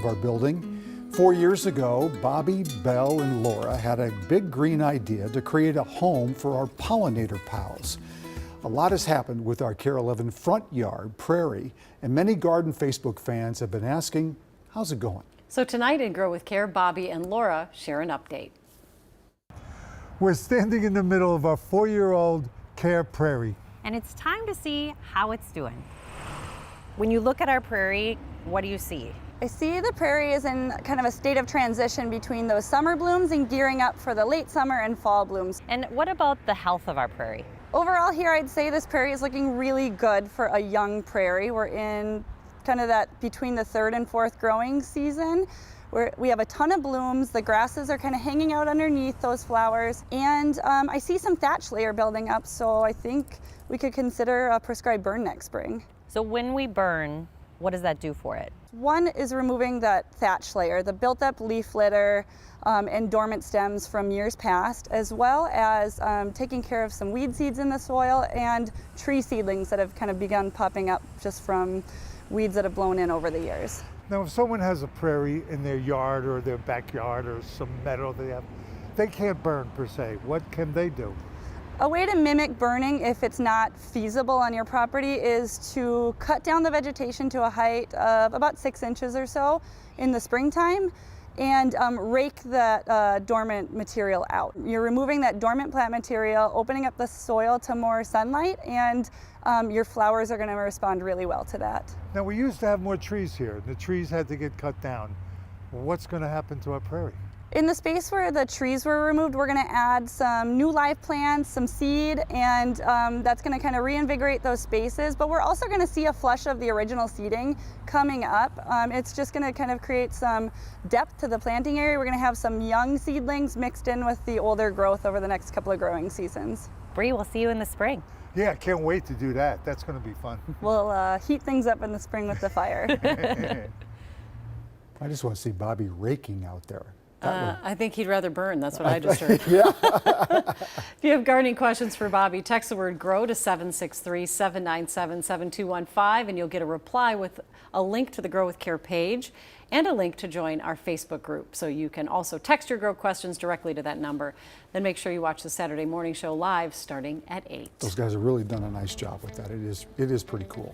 our building. 4 years ago, Bobby, Belle, and Laura had a big green idea to create a home for our pollinator pals. A lot has happened with our KARE 11 front yard, Prairie, and many garden Facebook fans have been asking, how's it going? So tonight in Grow with Care, Bobby and Laura share an update. We're standing in the middle of our 4-year-old KARE Prairie. And it's time to see how it's doing. When you look at our prairie, what do you see? I see the prairie is in kind of a state of transition between those summer blooms and gearing up for the late summer and fall blooms. And what about the health of our prairie? Overall here, I'd say this prairie is looking really good for a young prairie. We're in kind of that between the third and fourth growing season. We have a ton of blooms. The grasses are kind of hanging out underneath those flowers. And I see some thatch layer building up, so I think we could consider a prescribed burn next spring. So when we burn, what does that do for it? One is removing that thatch layer, the built up leaf litter and dormant stems from years past, as well as taking care of some weed seeds in the soil and tree seedlings that have kind of begun popping up just from weeds that have blown in over the years. Now, if someone has a prairie in their yard or their backyard or some meadow they can't burn per se. What can they do? A way to mimic burning if it's not feasible on your property is to cut down the vegetation to a height of about 6 inches or so in the springtime and rake that dormant material out. You're removing that dormant plant material, opening up the soil to more sunlight, and your flowers are going to respond really well to that. Now, we used to have more trees here. The trees had to get cut down. What's going to happen to our prairie? In the space where the trees were removed, we're going to add some new live plants, some seed, and that's going to kind of reinvigorate those spaces. But we're also going to see a flush of the original seeding coming up. It's just going to kind of create some depth to the planting area. We're going to have some young seedlings mixed in with the older growth over the next couple of growing seasons. Bree, we'll see you in the spring. Yeah, I can't wait to do that. That's going to be fun. We'll heat things up in the spring with the fire. I just want to see Bobby raking out there. I think he'd rather burn. That's what I just heard. Yeah. If you have gardening questions for Bobby, text the word GROW to 763-797-7215 and you'll get a reply with a link to the Grow with Care page and a link to join our Facebook group. So you can also text your Grow questions directly to that number. Then make sure you watch the Saturday morning show live starting at 8. Those guys have really done a nice job with that. It is pretty cool.